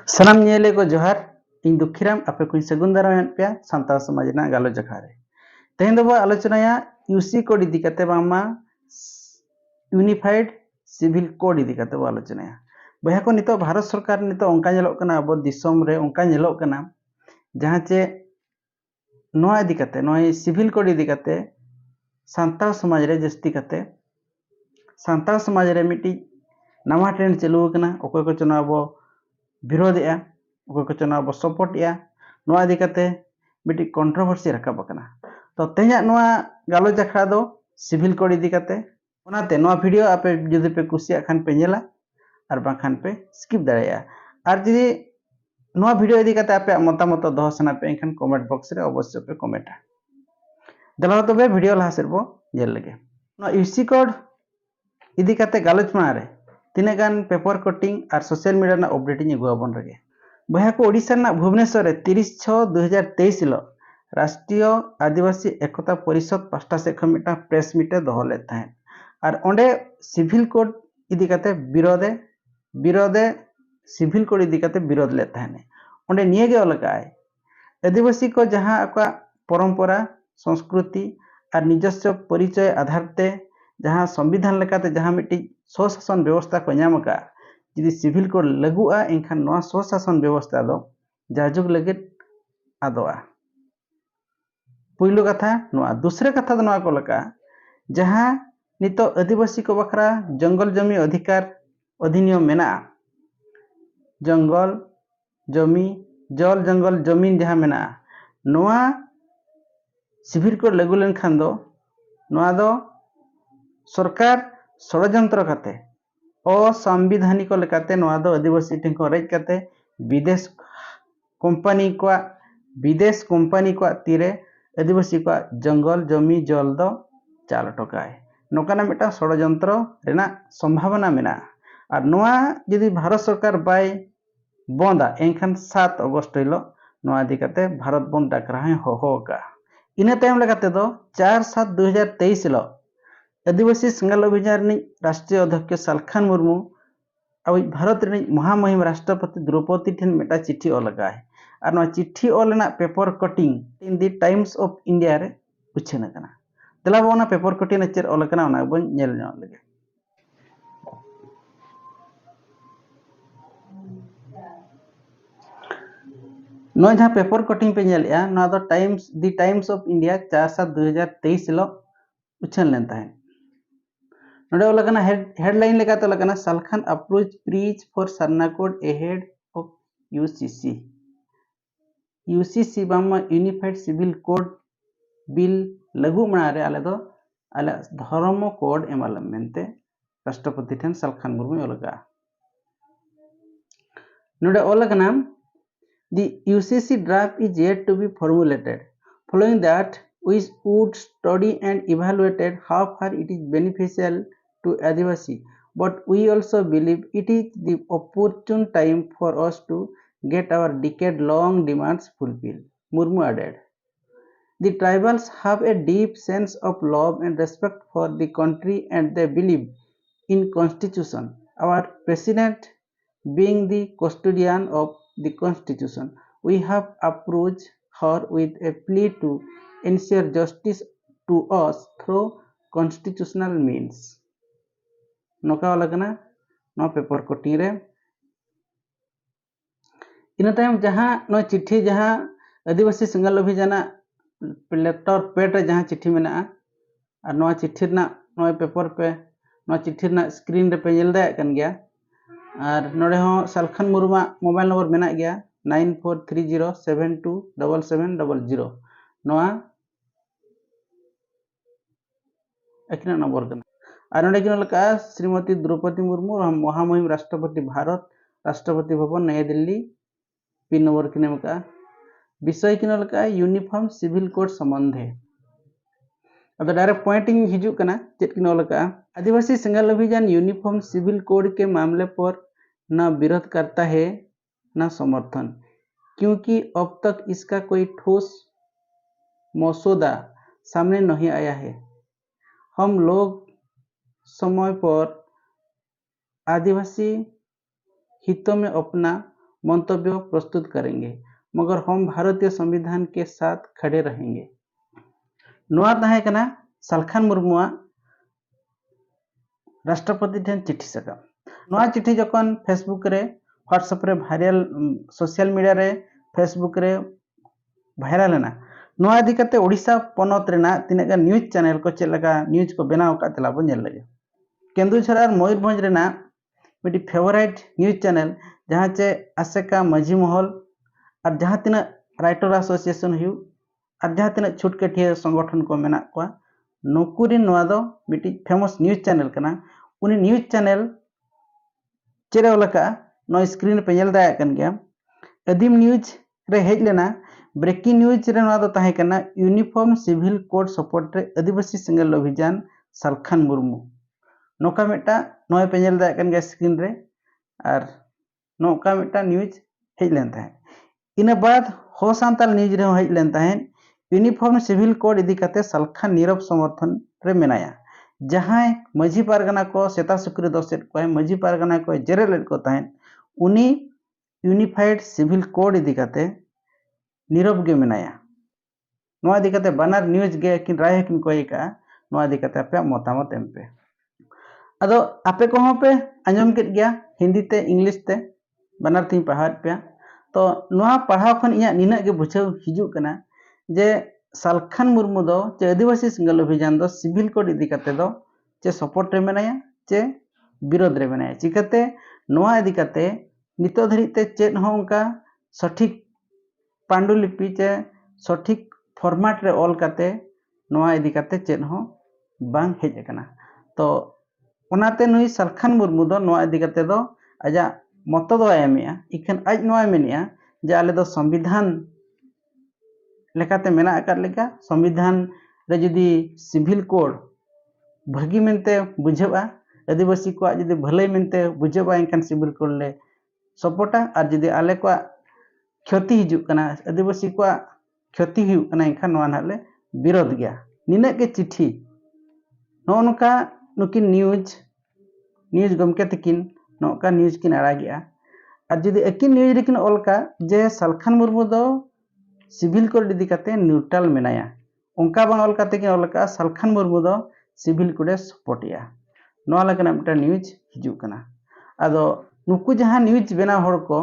सानाम ñeele ko जोहार इन दुखीराम आपे को सगुन दाराम पे सानताल समाज गालोच अखड़ा रे तेहें दो आलोचनाया यूसी कोड इदी कते बामा यूनिफाइड सिविल कोड इदी कते बो आलोचनाया बया को नितो भारत सरकार नितो अंका नेलोक कना अब दिसोम रे अंका नेलोक कना जहां चे नोआ इदी कते नोय सिविल कोड इदी कते सानताल समाज रे जस्ती कते सानताल समाज रे मिटी नवा ट्रेंड चालू कना ओकोय को चना अब विरोधया ओकोय को चना अब सपोर्टया नोआ इदी कते मिटी कंट्रोवर्सी रकाब कना तो तेजा नोआ गालोच अखड़ा दो सिविल कोड इदी कते ओनाते नोआ वीडियो आपे जुदी पे कुसिया खान पे नेला और बाखान पे स्किप दाड़ेया और जुदी नोआ वीडियो इदी कते आपे मतामत दोह सना पे एखान कमेंट बॉक्स रे अवश्य पे कमेंटा दला तबे वीडियो लहा सेर बो जेल लगे नोआ यूसी कोड इदी कते गालोच मारे तीना गान पेपर कटिंग और सोशल मीडिया ना अपडेटिंग अगुआबन रगे बया को ओडिशा ना भुवनेश्वर 30/6/2023 हिलो राष्ट्रीय आदिवासी एकता परिषद पास्टा सेख मिटा प्रेस मीटे दोहले थाहे और ओंडे सिविल कोड इदी कते विरोधे सिविल कोड इदी कते विरोध ले थाने ओंडे निये गे अलगाय आदिवासी को जहां आका परंपरा संस्कृति और निजस्व परिचय आधार ते जहां संविधान लेकाते जहां मिटी स्वशासन व्यवस्था को नाम का यदि सिविल कोड लागुआ एनखान नोआ स्वशासन व्यवस्था दो जाजुग लगे आदोआ पुइलो कथा नोआ दूसरे कथा दो नोआ को लका जहां नितो आदिवासी को बखरा जंगल जमी अधिकार अधिनियम मेना जंगल जमी जल जंगल जमीन जहां मेना नोआ सिविल कोड लागू लेनखान दो नोआ दो सरकार षड्यंत्र करते असंविधानिक लेकाते नोआ दो आदिवासी ठें को रेज करते विदेश कंपनी को तीरे आदिवासी को जंगल जमी जल दो चाल टकाय नोकाना मिटा षड्यंत्र रेना संभावना मेना और नोआ यदि भारत सरकार बाय बंदा एनखान 7 अगस्त हिलो नोआ इदी कते भारत बंद डाकरा है होका इना टाइम लेकाते दो 4/7/2023 हिलो आदिवासी संगाल अभियान राष्ट्रीय अध्यक्ष सालखान मुर्मू अब भारत महामहिम राष्ट्रपति द्रौपदी ठेन मेटा चिट्ठी अलगा है और नोआ चिट्ठी अलना paper cutting in the Times of India रे उछेना कना दला बोना पेपर कटिंग चेर अलकना ओना बन नेल नो लगे नोआ जहां पेपर कटिंग पे नेलया नोआ दो टाइम्स ऑफ इंडिया 4/7/2023 हिलो उछन लेन ताहे नोडे ओलकना हेडलाइन लेका तो लगना Salkhan approach preach for Sarna code ahead of UCC बामा यूनिफाइड सिविल कोड बिल लागू मनारे आले धर्म कोड एमालम मेनते राष्ट्रपति ठेन Salkhan Murmu ओलगा नोडे ओलकना the UCC draft is yet to be formulated. Following that, we would study and evaluate how far it is beneficial to Adivasi, but we also believe it is the opportune time for us to get our decade-long demands fulfilled. Murmu added. The tribals have a deep sense of love and respect for the country and they believe in constitution. Our president being the custodian of the constitution, we have approached her with a plea to ensure justice to us through constitutional means. नोका लगना no paper cutting रे इन तायम जहां no चिट्ठी जहां आदिवासी संगाल अभियान letter paid रे जहां चिट्ठी मेना और नो चिट्ठी ना नो पेपर पे नो चिट्ठी ना स्क्रीन रे पे नेल दा कन गया और नोडे हो सालखान मुर्मा मोबाइल नंबर मेना गया 9430727700 नोआ एकना नंबर कना और नोडे किन लका श्रीमती द्रौपदी मुर्मू महामहिम राष्ट्रपति भारत राष्ट्रपति भवन नया दिल्ली पिन नंबर किने मका विषय किन लका यूनिफॉर्म सिविल कोड संबंधे अब डायरेक्ट पॉइंटिंग हिजू कना चेत किन लका आदिवासी संगाल अभियान यूनिफॉर्म सिविल कोड के मामले पर न विरोध करता है न समर्थन क्योंकि अब तक इसका कोई ठोस मसौदा सामने नहीं आया है। हम लोग समय पर आदिवासी हितों में अपना मंतव्य प्रस्तुत करेंगे, मगर हम भारतीय संविधान के साथ खड़े रहेंगे। नोआ ताहे कना सालखान मुर्मुआ राष्ट्रपति ठेन चिट्ठी साकाम। नोआ चिट्ठी जखन फेसबुक रे व्हाट्सएप रे भाइरल सोशल मीडिया रे फेसबुक रे भाइरल लेना। नोआ इदी कते ओडिशा पनत रेना तिना गान न्यूज चैनल को चेक लगा न्यूज को बनाव का तेला बन लगे। केंदुझर और मयूरभंज रेना मिटी फेवरेट न्यूज चैनल जहाँ चे आसेका मजी महल और जहाँ तिना राइटर एसोसिएशन हुई और जहाँ तिना छुटकटिया संगठन को मेना को नुकुरी नोआ दो मिटी फेमस न्यूज चैनल कना। उनी न्यूज चैनल चेरे लका नो स्क्रीन पे नेल दाया कन गया। आदिम न्यूज रे हेज लेना ब्रेकिंग न्यूज रे नोआ दो ताहे कना यूनिफॉर्म सिविल कोड सपोर्ट रे आदिवासी सेंगल अभियान सालखान मुर्मू नौका मिटा नोए पे नेल दाया कन गया स्क्रीन रे और नौका मिटा न्यूज हेज लेन ताहे। इना बाद हो सांताल न्यूज रे हेज लेन ताहे यूनिफॉर्म सिविल कोड इदी कते सालखान नीरव समर्थन रे मेनाया। जहां मजी पारगना को सेता सुक्री दोसेट को मजी पारगना को जेरेलेट को ताहे उनी यूनिफाइड सिविल कोड इदी कते नीरव गे मेनाया। नोआ इदी कते बानार न्यूज गे किन राय किन कोई का नोआ इदी कते आपे मतामत एम पे। अदो आपे को हो पे अंजम केट गया हिंदी ते इंग्लिश ते बानार तीन पढ़ात पे। तो नोआ पढ़ाव खन इया निना गे बुझाव हिजु कना जे सालखान मुर्मू दो चे आदिवासी सेंगल अभियान दो सिविल कोड इदी कते दो चे सपोर्ट रे मेनाया चे विरोध रे मेनाया। चिकाते नोआ इदी कते नितो धरिते चेत हो उनका सठिक पांडुलिपि चे सठिक फॉर्मेट रे ऑल कते नोआ इदी कते चेत हो बांग हेज कना। तो ओनाते नुई सालखान मुर्मू दो नोआ इदी कते दो आजा मतो दो एमेया इखन आज नोआ मेनिया जे आले दो संविधान लेकाते मेना आकार लेका संविधान रे जुदी सिविल कोड भागी मेनते बुझेबा आदिवासी को जुदी भलाई मेनते बुझेबा इनकान सिविल कोड ले सपोर्टा और जुदी आले को क्षति हिजु कना आदिवासी को क्षति हुई कना इनखान नोआ नाले विरोध गया। निना के चिट्ठी नो नोका नुकिन न्यूज गमके तकिन नोका न्यूज किन आड़ा गया और जुदी अकिन न्यूज रेकिन ऑलका जे सालखान मुर्मू दो सिविल कोड इदी कते न्यूट्रल मेनाया उनका बांग ऑल कते किन ऑलका सालखान मुर्मू दो सिविल कोडे सपोर्टिया। नोआ लकना मिटा न्यूज हिजु कना। आदो नुकु जहां न्यूज बेना होड़ को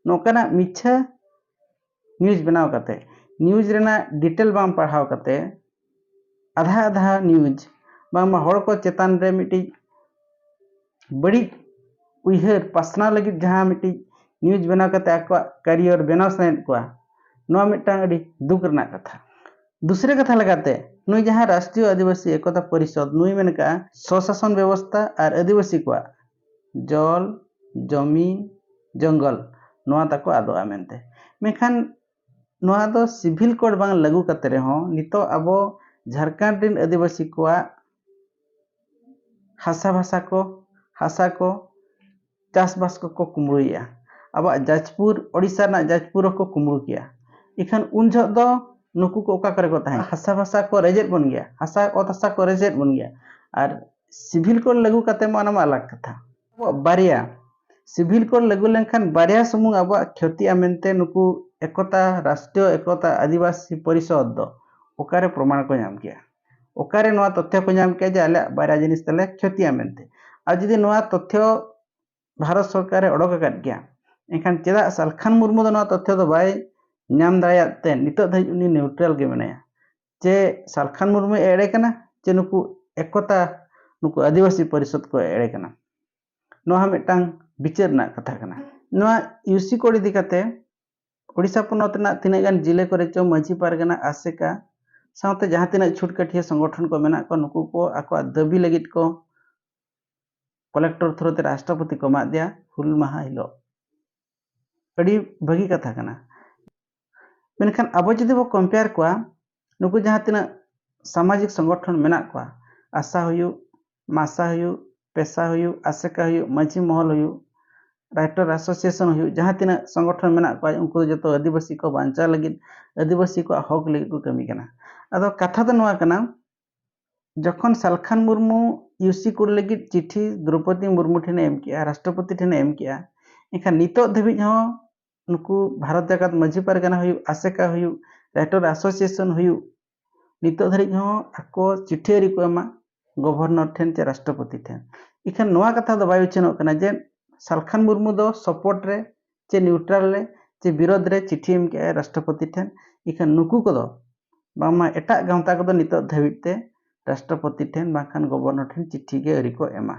नोकाना मिछा न्यूज बनाव कते न्यूज रेना डिटेल बांग पढ़ाव कते आधा आधा न्यूज बांग होड़ को चेतान रे मिटी बड़ी उइहर पासना लगी जहां मिटी न्यूज बनाव कते आको करियर बनाव सनेत को नोआ मिटा अड़ी दुख रना कथा। दूसरे कथा लगाते नुई जहां राष्ट्रीय आदिवासी एकता परिषद नुई मेनका स्वशासन व्यवस्था और आदिवासी को जल जमी जंगल नोआ ताको आदोआ मेनते मेखान नोआ दो सिविल कोड बांग लागू कते रे हो नितो अबो झारखंड रिन आदिवासी को हासा को चासबास को कुमरुया अब जाजपुर ओडिशा ना जाजपुर को कुमरु किया। इखन उन झ दो नुकु को ओका करे को ताहे हासा भाषा को रेजेट बन गया हासा और हासा को रेजेट बन गया और सिविल कोड लागू कते माना अलग कथा। बारिया सिविल कोड लागू लेनखान बारिया सुमुंग अब क्षति आमेनते नुकु एकता राष्ट्रीय एकता आदिवासी परिषद दो ओकारे प्रमाण को नाम किया ओकारे नोआ तथ्य को नाम किया जे आले बारिया जिनिस तले क्षति आमेनते आ जदी नोआ तथ्य भारत सरकार ओडक काट गया एखान चेदा सालखान मुर्मू दो नोआ तथ्य दो बाय नाम दायाते नितो धै उनी न्यूट्रल गे मेनाया जे सालखान मुर्मू एड़े कना जे नुकु एकता नुकु आदिवासी परिषद को एड़े कना नोआ मिटांग बिचार ना कथा कना। नोआ यूसी कोड इदी कते ओडिशा पनत ना तिना गान जिले करे चो मजी पारगना आसेका साउते जहां तिना छुटकटिया संगठन को मेना को नुकु को आको दाबी लगित को कलेक्टर थ्रोते राष्ट्रपति को मा दिया हुल माहा हिलो अड़ी भगी कथा कना। मेनखान अब जदि बो कंपेयर को नुकु जहां तिना सामाजिक संगठन मेना को आशा हुयु मासा हुयु पेशा हुयु आसेका हुयु मजी महल हुयु राइटर एसोसिएशन हुयु जहां तिना संगठन मेना को उनको जतो आदिवासी को बांचा लगिन आदिवासी को हक लगिन को कमी कना। अदो कथा दो नोआ कना जखन सालखान मुर्मू यूसी कोड लगिन चिट्ठी द्रौपदी मुर्मू ठेने एम किया राष्ट्रपति ठेने एम किया एखा नितो धबिज हो नुकु भारत जाकात माझी पारगाना हुयु आसेका हुयु राइटर एसोसिएशन हुयु नितो धरि हो आको चिठी आरि को एमा गवर्नर ठेन चे राष्ट्रपति ठेन इखान नोआ कथा दो बाय उछनो कना जे सालखान मुर्मू दो सपोर्ट रे चे न्यूट्रल रे चे विरोध रे चिठी एम के राष्ट्रपति ठेन इखान नुकु को दो बामा एटा गांवता को दो नितो धबिते राष्ट्रपति ठेन बाखान गवर्नर ठेन चिठी के आरि को एमा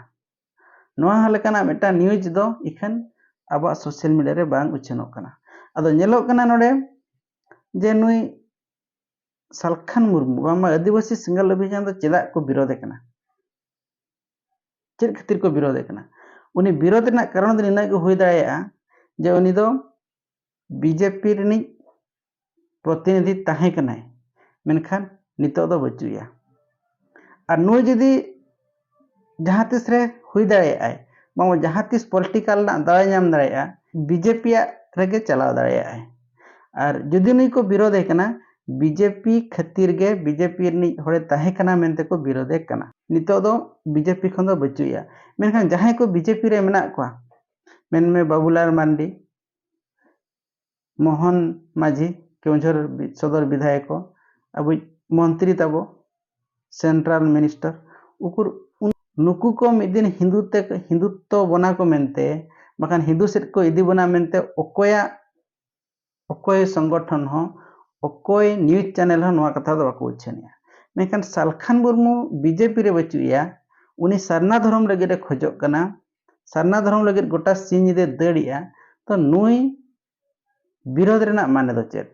नोआ हलेकाना मेटा न्यूज दो इखान अब सोशल मीडिया रे बांग उछनो कना अदो नेलो कना नोडे जे नुई सालखान मुर्मू बामा आदिवासी सिंगल अभियान दो चेदा को विरोध कना चेद खातिर को विरोध कना उनी विरोध ना कारण दो निना को हुई दाया जे उनी दो बीजेपी रिनी प्रतिनिधि ताहे कनाय मेनखान नितो दो बचुया और नुई जदी जहां तिस रे हुई दाया बामा जहां तिस पॉलिटिकल ना दाय नाम दाया बीजेपी रेगे चलाव दाया और जदी नुई को विरोध कना बीजेपी खातिर गे बीजेपी नि होड़े ताहे कना मेनते को विरोधे कना नितो दो बीजेपी खन दो बचुया मेनखान जहां को बीजेपी रे मेना को मेन में बाबूलाल मांडी मोहन माझी केउझर सदर विधायक अब मंत्री तबो सेंट्रल मिनिस्टर उकुर नुकु को मिदिन हिंदुत्व बना को मेनते बखान हिंदू सेट को इदी बना मेनते ओकोय संगठन हो ओकोय न्यूज चैनल हो नोआ कथा दो बाको उछनिया मेखान सालखान मुर्मू बीजेपी रे बचुया उनी सरना धर्म लगे रे खोजो कना सरना धर्म लगे गोटा सिंह दे दड़िया तो नुई विरोध रेना माने दो चेत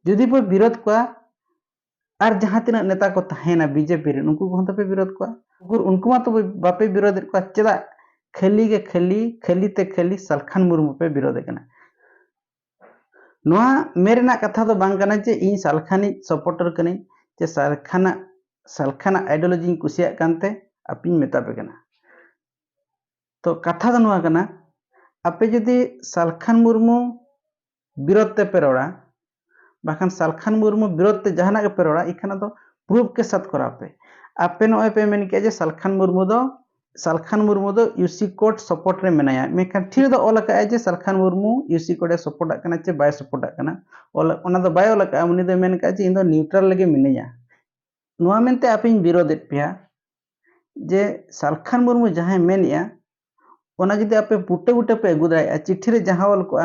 जदि पे विरोध को और जहां तिना नेता को तहेना बीजेपी रे उनको को पे विरोध को उनको मा तो बापे विरोध को चेदा खाली सालखान मुर्मू पे विरोध कना नोआ मेरे ना कथा दो बांग कना जे इन सालखानी सपोर्टर कने जे सालखाना आइडियोलॉजी कुसिया कानते अपिन मेता पे कना तो कथा दो नोआ कना आपे जदि सालखान मुर्मू विरोध ते पेरोड़ा बाखान सालखान मुर्मू विरोध ते जहाना के पेरोड़ा इखाना तो प्रूफ के साथ करा पे आपे नोए पे मेन के जे सालखान मुर्मू दो यूसी कोड सपोर्ट रे मेनाया मेखान ठीक दो ओला का जे Salkhan Murmu UC code support कना चे बाय सपोर्ट कना ओला ओना दो बाय ओला का उनी दो मेन का जे इन दो न्यूट्रल लगे मिनेया नोआ मेनते आपिन विरोध पेया जे सालखान मुर्मू जहां मेनिया ओना जदि आपे बुटे पे अगु दाया चिट्ठी रे जहां ओल को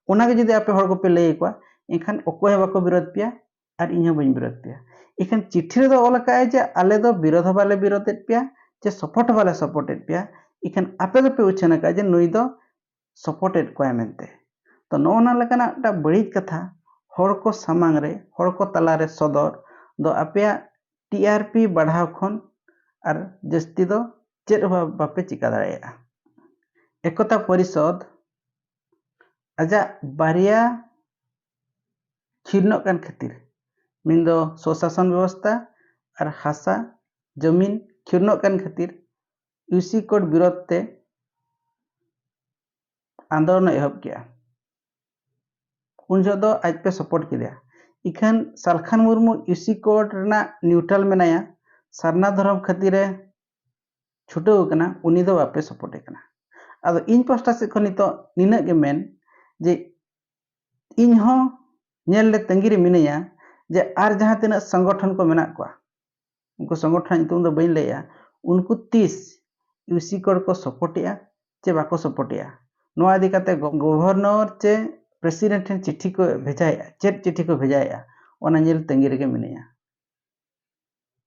ओना के जदि आपे हर को पे लई को एखान ओकोय बाको विरोध पेया और इन्हा बइन विरोध पेया एखान चिट्ठी रे दो ओल का जे आले दो विरोध वाले विरोधेत पेया जे सपोर्ट वाले सपोर्टेड पेया एखान आपे दो पे उछना का जे नुई दो सपोर्टेड को मेनते तो नोना लकना टा बड़ी कथा हर को सामांग रे हर को तला रे सदर दो आपे टीआरपी बढ़ाव खन और जस्ती दो चेद बापे चिका दाया एकता परिषद आजा बारिया खिरनो कान खातिर मिन दो स्वशासन व्यवस्था और हासा जमीन खिरनो कान खातिर यूसी कोड विरोध ते आंदोलन एहब किया उन जो दो आज पे सपोर्ट किया इखान सालखान मुर्मू यूसी कोड रना न्यूट्रल मेनाया सरना धर्म खातिर छुटो कना उनी दो बापे सपोर्ट कना अब इन पास्टा से खनि तो निना के मेन जे इन हो नेल ले तंगी रे मिनया जे आर जहां तिना संगठन को मेना को उनको संगठन तुम दो बइन लेया उनको 30 यूसी कोड को सपोर्टिया चे बाको सपोर्टिया नो आदि काते गवर्नर चे प्रेसिडेंट चिट्ठी को भेजाया चेट चिट्ठी को भेजाया ओना नेल तंगी रे मिनया।